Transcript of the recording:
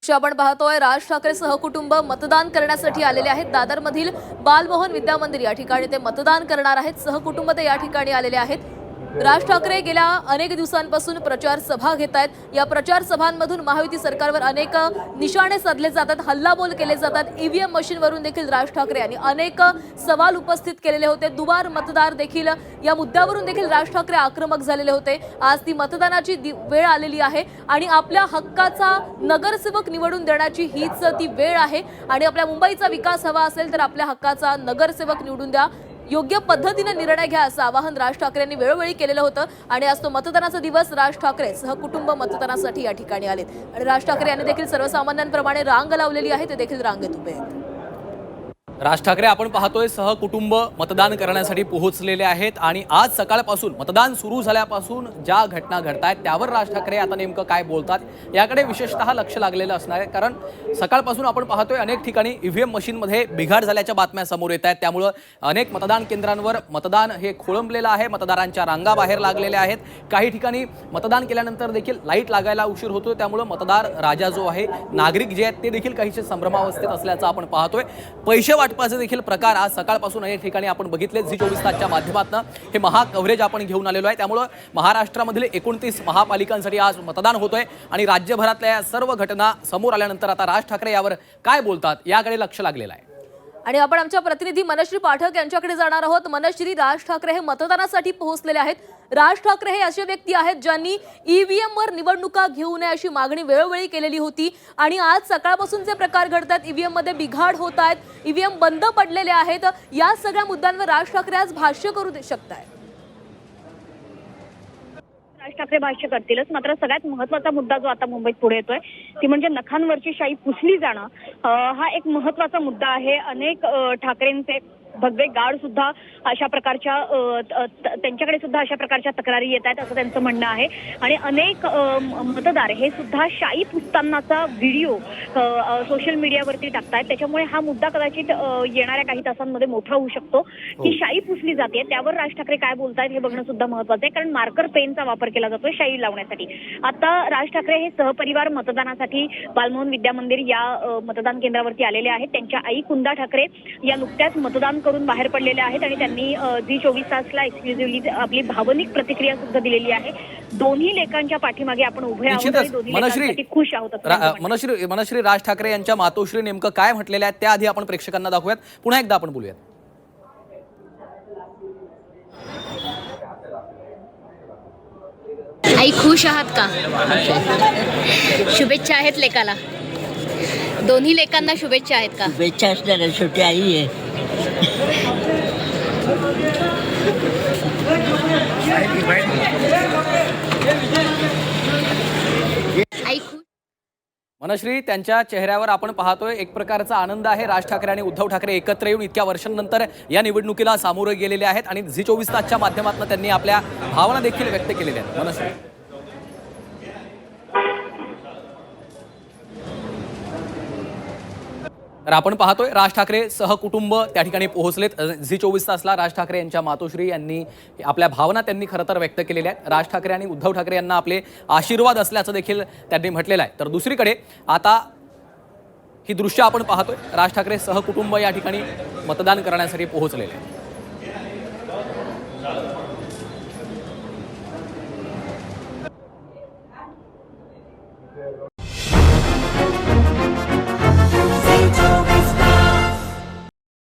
दृश्य आपण पाहतोय राज ठाकरे सहकुटुंब मतदान करण्यासाठी आलेले आहेत। दादरमधील बालमोहन विद्या मंदिर या ठिकाणी ते मतदान करणार आहेत। सहकुटुंब ते या ठिकाणी आलेले आहेत। राज ठाकरे गेल्या अनेक दिवसांपासून प्रचार सभा घेत आहेत। या प्रचार सभांमधून महायुती सरकारवर अनेक निशाणे साधले जातात, हल्लाबोल केले जातात। ईव्हीएम मशीनवरून देखील राज ठाकरे यांनी अनेक सवाल उपस्थित केलेले होते। दुबार मतदार देखील या मुद्द्यावरून देखील राज ठाकरे आक्रमक झालेले होते। आज ती मतदानाची वेळ आलेली आहे आणि आपल्या हक्काचा नगरसेवक निवडून देण्याची हीच ती वेळ आहे आणि आपल्या मुंबईचा विकास हवा असेल तर आपल्या हक्काचा नगरसेवक निवडून द्या, योग्य पद्धतीने निर्णय घ्या असं आवाहन राज ठाकरे यांनी वेळोवेळी केलेलं होतं। आणि आज तो मतदानाचा दिवस राज ठाकरे सहकुटुंब मतदानासाठी या ठिकाणी आलेत आणि राज ठाकरे यांनी देखील सर्वसामान्यांप्रमाणे रांग लावलेली आहे, ते देखील रांगेत उभे आहेत। राज ठाकरे आपण पाहतोय सहकुटुंब मतदान करण्यासाठी पोहोचलेले आहेत आणि आज सकाळपासून मतदान सुरू झाल्यापासून ज्या घटना घडतायत त्यावर राज ठाकरे आता नेमकं काय बोलतात याकडे विशेषतः लक्ष लागलेलं असणार आहे। कारण सकाळपासून आपण पाहतोय अनेक ठिकाणी ईव्हीएम मशीनमध्ये बिघाड झाल्याच्या बातम्या समोर येत आहेत। त्यामुळे अनेक मतदान केंद्रांवर मतदान हे खोळंबलेलं आहे, मतदारांच्या रांगा बाहेर लागलेल्या आहेत। काही ठिकाणी मतदान केल्यानंतर देखील लाईट लागायला उशीर होतोय, त्यामुळे मतदार राजा जो आहे, नागरिक जे आहेत ते देखील काहीसे संभ्रमावस्थेत असल्याचं आपण पाहतोय। पैसे वाटपाचे देखील प्रकार आज सकाळपासून अनेक ठिकाणी आपण बघितले। झी 24 तासच्या माध्यमातून हे महा कव्हरेज आपण घेऊन आलेलो आहे। त्यामुळे महाराष्ट्रामधील 29 महापालिकांसाठी आज मतदान होतोय आणि राज्यभरातल्या सर्व घटना समोर आल्यानंतर आता राज ठाकरे यावर काय बोलतात याकडे लक्ष लागलेलं आहे। आणि आपण आमच्या प्रतिनिधी मनश्री पाठक यांच्याकडे जाणार आहोत। मनश्री, राज ठाकरे हे मतदानासाठी पोहोचलेले आहेत। राज ठाकरे हे असे व्यक्ती आहेत ज्यांनी ईव्हीएम वर निवडणुका घेऊ नये अशी मागणी वेळोवेळी केलेली होती आणि आज सकाळपासून जे प्रकार घडतात, ईव्हीएम मध्ये बिघाड होत आहेत, ईव्हीएम बंद पडलेले आहेत, या सगळ्या मुद्द्यांवर राज ठाकरे आज भाष्य करू शकतायत। राज ठाकरे भाष्य करतीलच, मात्र सगळ्यात महत्त्वाचा मुद्दा जो आता मुंबईत पुढे येतोय ती म्हणजे नखांवरची शाई पुसली जाणं, हा एक महत्त्वाचा मुद्दा आहे। अनेक ठाकरेंचे भगवे गाड सुद्धा अशा प्रकारच्या त्यांच्याकडे सुद्धा अशा प्रकारच्या तक्रारी येत आहेत असं त्यांचं म्हणणं आहे। आणि अनेक मतदार हे सुद्धा शाई पुसतानाचा व्हिडिओ सोशल मीडियावरती टाकतायत। त्याच्यामुळे हा मुद्दा कदाचित येणाऱ्या काही तासांमध्ये मोठा होऊ शकतो की शाई पुसली जाते। त्यावर राज ठाकरे काय बोलतायत हे बघणं सुद्धा महत्त्वाचं आहे, कारण मार्कर पेनचा वापर केला जातोय शाई लावण्यासाठी। आता राज ठाकरे हे सहपरिवार मतदानासाठी बालमोहन विद्या मंदिर या मतदान केंद्रावरती आलेले आहेत। त्यांच्या आई कुंदा ठाकरे या नुकत्याच मतदान करून बाहेर पडलेल्या आहेत आणि त्यांनी झी 24 तासला एक्सक्लुझिव्हली आपली भावनिक प्रतिक्रिया सुद्धा दिलेली आहे। दोन्ही लेखांच्या पाठीमागे आपण उभे आहोत, दोन्ही लेखांसाठी खुश आहोत। मनश्री, राज ठाकरे यांच्या मातोश्री नेमकं काय म्हटलेलं आहे त्याआधी आपण प्रेक्षकांना दाखवूयात, पुन्हा एकदा आपण बोलूयात। आई खुश आहात का? शुभेच्छा आहेत लेकाला, दोन्ही लेकांना शुभेच्छा आहेत का? शुभेच्छा असणार, शेवटी आई आहे। आई खुश। मनश्री, त्यांच्या चेहऱ्यावर आपण पाहतोय एक प्रकारचा आनंद आहे। राज ठाकरे आणि उद्धव ठाकरे एकत्र येऊन इतक्या वर्षांनंतर या निवडणुकीला सामोरे गेलेले आहेत आणि झी 24 तासच्या माध्यमातून त्यांनी आपल्या भावना देखील व्यक्त केलेल्या आहेत। मनश्री, तर आपण पाहतोय राज ठाकरे सहकुटुंब त्या ठिकाणी पोहोचलेत। झी 24 तासला राज ठाकरे यांच्या मातोश्री यांनी आपल्या भावना त्यांनी खरं तर व्यक्त केलेल्या आहेत। राज ठाकरे आणि उद्धव ठाकरे यांना आपले आशीर्वाद असल्याचं देखील त्यांनी म्हटलेलं आहे। तर दुसरीकडे आता ही दृश्य आपण पाहतोय, राज ठाकरे सहकुटुंब या ठिकाणी मतदान करण्यासाठी पोहोचलेले आहेत।